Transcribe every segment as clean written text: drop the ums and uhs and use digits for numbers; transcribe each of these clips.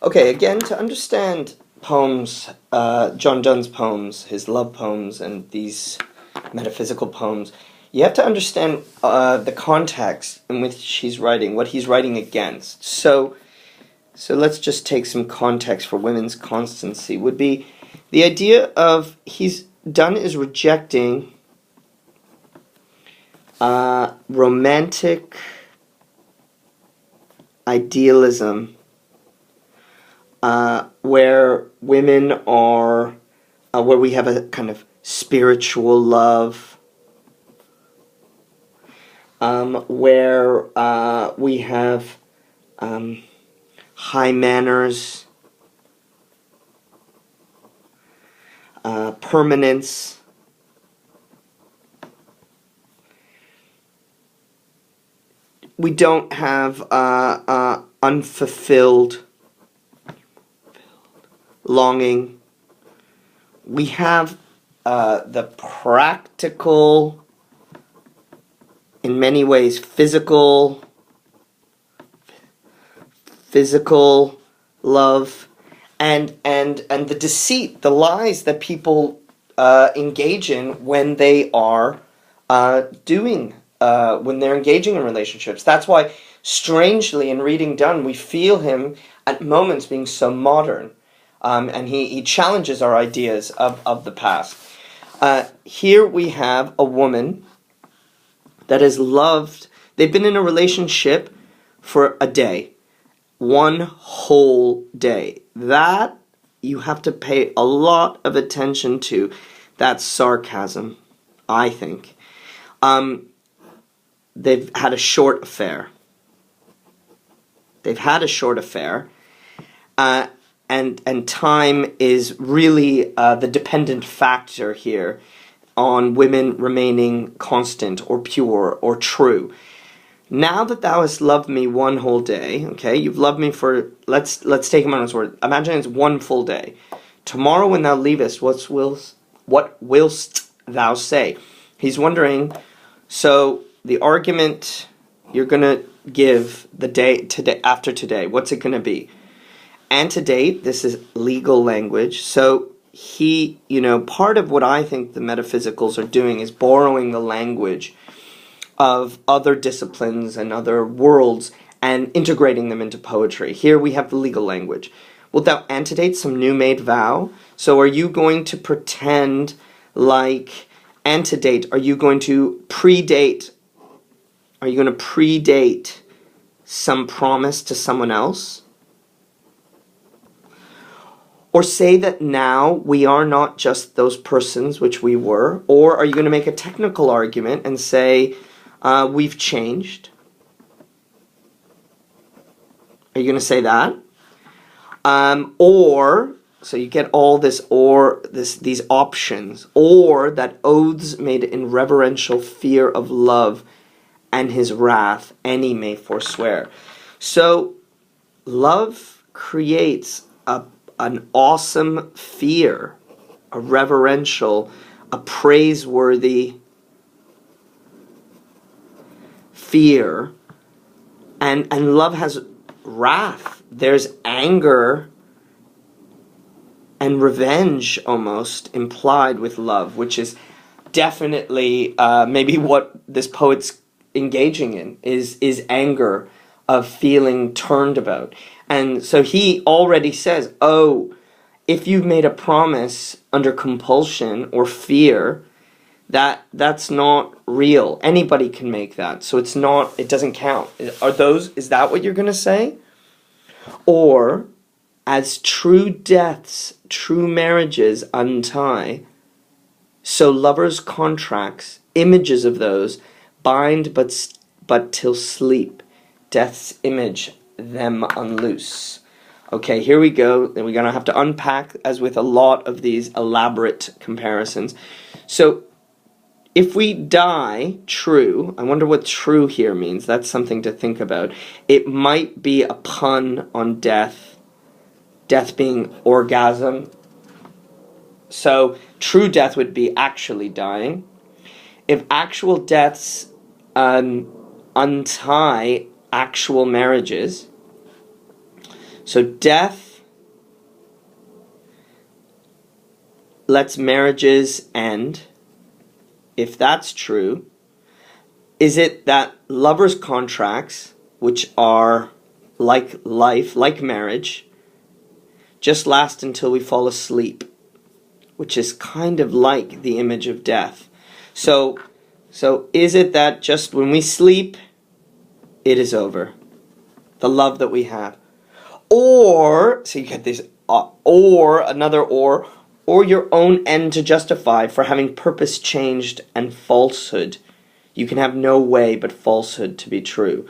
Okay, again, to understand poems, John Donne's poems, his love poems, and these metaphysical poems, you have to understand the context in which he's writing, what he's writing against. So let's just take some context for women's constancy. Would be the idea of Donne is rejecting romantic idealism, where women are, where we have a kind of spiritual love, where we have high manners, permanence. We don't have unfulfilled longing. We have the practical, in many ways, physical love, and the deceit, the lies that people engage in when they are when they're engaging in relationships. That's why, strangely, in reading Donne, we feel him at moments being so modern, and he challenges our ideas of the past. Here we have a woman that has loved. They've been in a relationship for a day. One whole day. That you have to pay a lot of attention to. That's sarcasm, I think. They've had a short affair. And time is really the dependent factor here on women remaining constant or pure or true. Now that thou hast loved me one whole day, okay, you've loved me for, let's take him on his word. Imagine it's one full day. Tomorrow when thou leavest, what willst thou say? He's wondering, so the argument you're going to give the day today, after today, what's it going to be? Antedate, this is legal language. So he, part of what I think the metaphysicals are doing is borrowing the language of other disciplines and other worlds and integrating them into poetry. Here we have the legal language. Wilt thou antedate some new made vow? So are you going to pretend like antedate? Are you going to predate? Are you going to predate some promise to someone else? Or say that now we are not just those persons which we were? Or are you going to make a technical argument and say, we've changed? Are you going to say that? So you get all this, these options. Or that oaths made in reverential fear of love and his wrath any may forswear. So love creates an awesome fear, a reverential, a praiseworthy fear, and love has wrath. There's anger and revenge almost implied with love, which is definitely maybe what this poet's engaging in is anger of feeling turned about. And so he already says, if you've made a promise under compulsion or fear, that's not real. Anybody can make that. So it doesn't count. Is that what you're going to say? Or, as true deaths, true marriages untie, so lovers' contracts, images of those, bind but till sleep, death's image them unloose. Okay, here we go. Then we're going to have to unpack, as with a lot of these elaborate comparisons. So, if we die true, I wonder what true here means. That's something to think about. It might be a pun on death. Death being orgasm. So, true death would be actually dying. If actual deaths untie actual marriages, so death lets marriages end, if that's true, is it that lovers' contracts, which are like life, like marriage, just last until we fall asleep, which is kind of like the image of death? So is it that just when we sleep, it is over? The love that we have. Or, so you get this, or your own end to justify for having purpose changed and falsehood. You can have no way but falsehood to be true.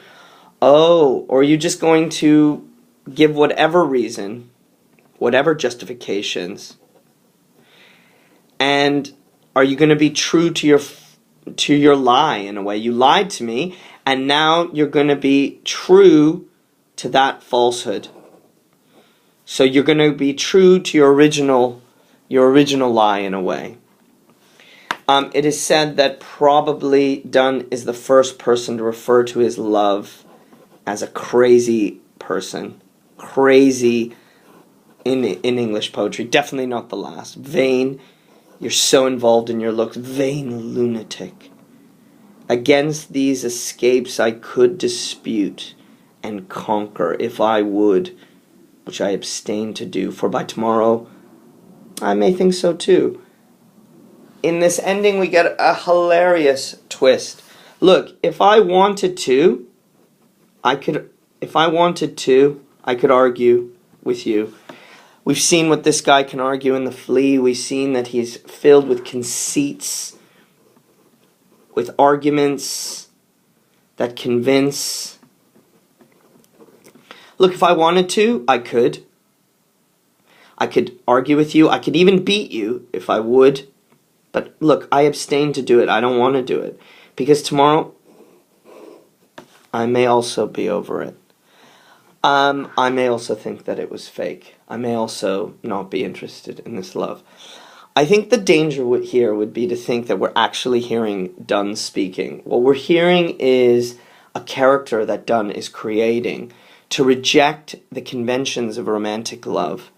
Oh, or are you just going to give whatever reason, whatever justifications, and are you going to be true to your lie in a way? You lied to me, and now you're going to be true to that falsehood. So you're going to be true to your original lie in a way. It is said that probably Donne is the first person to refer to his love as a crazy person. Crazy in English poetry. Definitely not the last. Vain. You're so involved in your looks. Vain lunatic. Against these escapes I could dispute and conquer if I would, which I abstain to do, for by tomorrow I may think so too. In this ending we get a hilarious twist. Look, if I wanted to, I could argue with you. We've seen what this guy can argue in The Flea. We've seen that he's filled with conceits, with arguments that convince. Look, if I wanted to, I could. I could argue with you. I could even beat you if I would. But look, I abstain to do it. I don't want to do it. Because tomorrow, I may also be over it. I may also think that it was fake. I may also not be interested in this love. I think the danger here would be to think that we're actually hearing Donne speaking. What we're hearing is a character that Donne is creating to reject the conventions of romantic love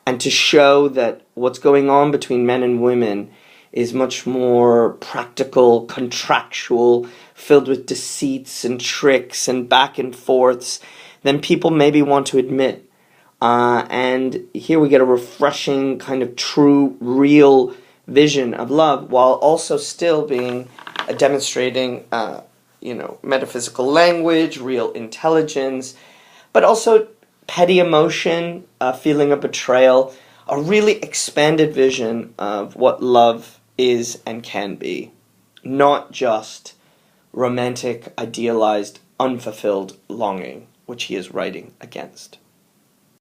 and to show that what's going on between men and women is much more practical, contractual, filled with deceits and tricks and back and forths than people maybe want to admit. And here we get a refreshing kind of true, real vision of love, while also still being demonstrating, metaphysical language, real intelligence, but also petty emotion, a feeling of betrayal, a really expanded vision of what love is and can be, not just romantic, idealized, unfulfilled longing, which he is writing against.